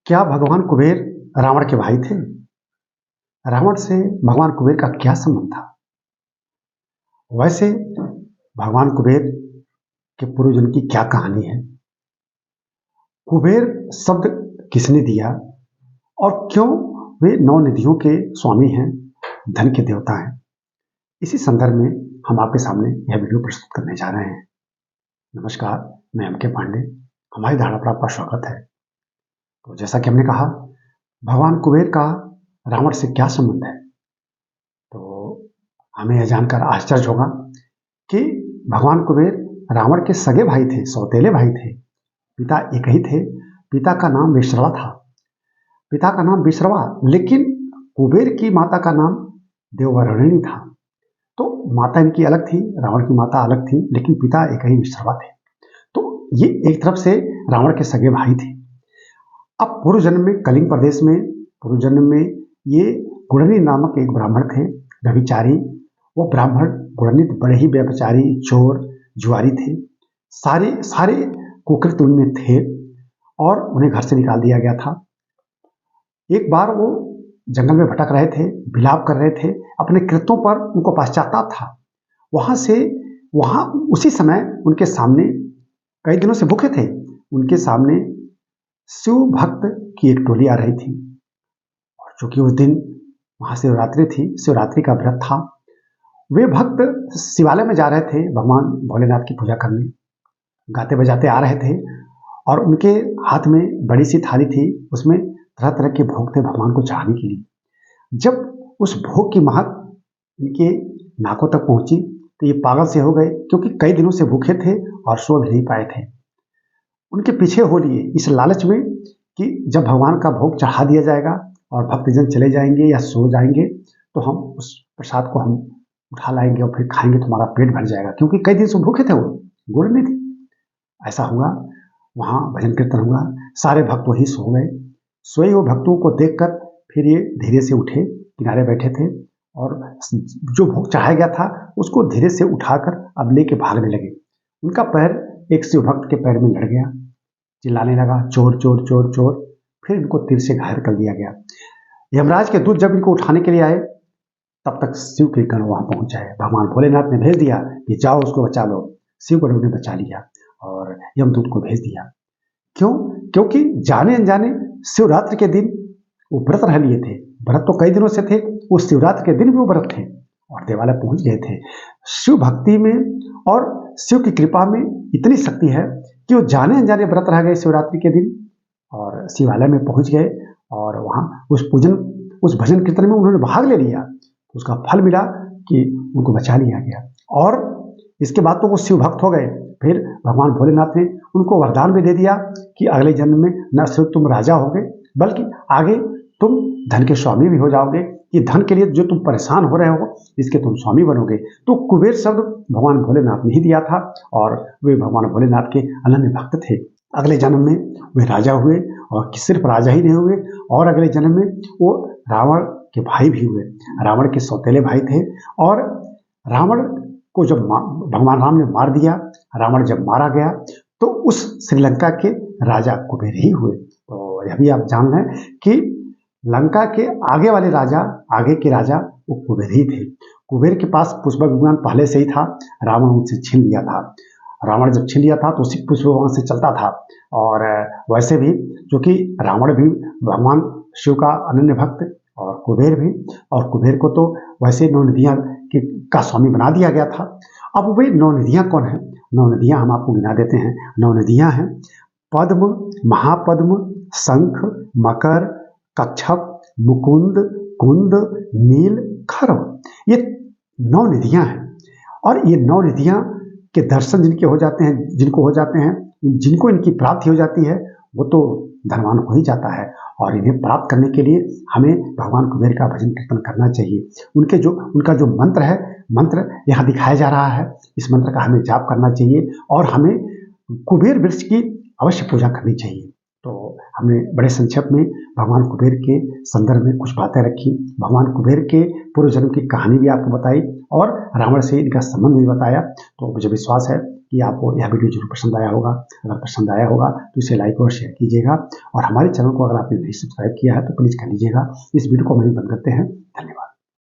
क्या भगवान कुबेर रावण के भाई थे? रावण से भगवान कुबेर का क्या संबंध था? वैसे भगवान कुबेर के पूर्वजन्म की क्या कहानी है? कुबेर शब्द किसने दिया और क्यों वे नौ निधियों के स्वामी हैं, धन के देवता हैं? इसी संदर्भ में हम आपके सामने यह वीडियो प्रस्तुत करने जा रहे हैं। नमस्कार, मैं एम के पांडे। हमारी धारणा पर आपका स्वागत है। तो जैसा कि हमने कहा, भगवान कुबेर का रावण से क्या संबंध है? तो हमें यह जानकर आश्चर्य होगा कि भगवान कुबेर रावण के सगे भाई थे, सौतेले भाई थे। पिता एक ही थे। पिता का नाम विश्रवा था। लेकिन कुबेर की माता का नाम देववर्णिनी था। तो माता इनकी अलग थी, रावण की माता अलग थी, लेकिन पिता एक ही विश्रवा थे। तो ये एक तरफ से रावण के सगे भाई थे। अब पूर्व जन्म में कलिंग प्रदेश में ये गुणनी नामक एक ब्राह्मण थे, व्यभिचारी। वो ब्राह्मण गुणनी बड़े ही व्यभिचारी, चोर, जुआरी थे। सारे कुकृत्य उनमें थे और उन्हें घर से निकाल दिया गया था। एक बार वो जंगल में भटक रहे थे, विलाप कर रहे थे, अपने कृत्यों पर उनको पश्चाताप था। वहां उसी समय उनके सामने, कई दिनों से भूखे थे, उनके सामने शिव भक्त की एक टोली आ रही थी। और चूंकि उस दिन वहां शिवरात्रि थी, शिवरात्रि का व्रत था, वे भक्त शिवालय में जा रहे थे भगवान भोलेनाथ की पूजा करने। गाते बजाते आ रहे थे और उनके हाथ में बड़ी सी थाली थी, उसमें तरह तरह के भोग थे भगवान को चढ़ाने के लिए। जब उस भोग की महक इनके नाकों तक पहुंची तो ये पागल से हो गए, क्योंकि कई दिनों से भूखे थे और सो भी नहीं पाए थे। उनके पीछे हो लिए इस लालच में कि जब भगवान का भोग चढ़ा दिया जाएगा और भक्तजन चले जाएंगे या सो जाएंगे तो हम उस प्रसाद को हम उठा लाएंगे और फिर खाएंगे तो हमारा पेट भर जाएगा, क्योंकि कई दिन से भूखे थे, वो गुड़ नहीं थे। ऐसा हुआ, वहां भजन कीर्तन हुआ, सारे भक्त वही सो गए। सोए हुए भक्तों को देखकर फिर ये धीरे से उठे, किनारे बैठे थे और जो भोग चढ़ाया गया था उसको धीरे से उठाकर अब लेके भागने लगे। उनका पैर एक शिव भक्त के पैर में लड़ गया, चिल्लाने लगा, चोर चोर चोर चोर। फिर इनको तीर से घायल कर दिया गया। यमराज के दूत जब इनको उठाने के लिए आए तब तक शिव के गण वहां पहुंच जाए। भगवान भोलेनाथ ने भेज दिया कि जाओ उसको बचा लो। शिव गणों ने बचा लिया और यमदूत को भेज दिया। क्यों? क्योंकि जाने अनजाने शिवरात्रि के दिन वो व्रत रह लिए थे। व्रत तो कई दिनों से थे, उस शिवरात्रि के दिन भी वो व्रत थे और देवालय पहुंच गए थे। शिव भक्ति में और शिव की कृपा में इतनी शक्ति है कि वो जाने अनजाने व्रत रह गए शिवरात्रि के दिन और शिवालय में पहुंच गए और वहां उस भजन कीर्तन में उन्होंने भाग ले लिया। उसका फल मिला कि उनको बचा लिया गया और इसके बाद तो वो शिव भक्त हो गए। फिर भगवान भोलेनाथ ने उनको वरदान भी दे दिया कि अगले जन्म में न सिर्फ तुम राजा होगे बल्कि आगे तुम धन के स्वामी भी हो जाओगे। ये धन के लिए जो तुम परेशान हो रहे हो इसके तुम स्वामी बनोगे। तो कुबेर शब्द भगवान भोलेनाथ ने ही दिया था और वे भगवान भोलेनाथ के अनन्य भक्त थे। अगले जन्म में वे राजा हुए और सिर्फ राजा ही नहीं हुए और अगले जन्म में वो रावण के भाई भी हुए। रावण के सौतेले भाई थे और रावण को जब भगवान राम ने मार दिया, रावण जब मारा गया तो उस श्रीलंका के राजा कुबेर ही हुए। तो यह भी आप जान लें कि लंका के आगे के राजा वो कुबेर ही थे। कुबेर के पास पुष्पक विमान पहले से ही था, रावण उनसे छीन लिया था। रावण जब छीन लिया था तो उसी पुष्पक विमान से चलता था। और वैसे भी क्योंकि रावण भी भगवान शिव का अनन्य भक्त और कुबेर भी, और कुबेर को तो वैसे नौ नदियां का स्वामी बना दिया गया था। अब वे नौ नदियां कौन है? नौ नदियां हम आपको गिना देते हैं। नौ नदियां हैं पद्म, महापद्म, शंख, मकर, कच्छप, मुकुंद, कुंद, नील, खरव। ये नौ नदियां हैं और ये नौ नदियां के दर्शन जिनको हो जाते हैं, जिनको इनकी प्राप्ति हो जाती है वो तो धनवान हो ही जाता है। और इन्हें प्राप्त करने के लिए हमें भगवान कुबेर का भजन कीर्तन करना चाहिए। उनका जो मंत्र यहाँ दिखाया जा रहा है, इस मंत्र का हमें जाप करना चाहिए और हमें कुबेर वृक्ष की अवश्य पूजा करनी चाहिए। तो हमने बड़े संक्षेप में भगवान कुबेर के संदर्भ में कुछ बातें रखी, भगवान कुबेर के पूर्व जन्म की कहानी भी आपको बताई और रावण से इनका संबंध भी बताया। तो मुझे विश्वास है कि आपको यह वीडियो जरूर पसंद आया होगा। अगर पसंद आया होगा तो इसे लाइक और शेयर कीजिएगा, और हमारे चैनल को अगर आपने नहीं सब्सक्राइब किया है तो प्लीज़ कर लीजिएगा। इस वीडियो को वहीं बंद करते हैं। धन्यवाद।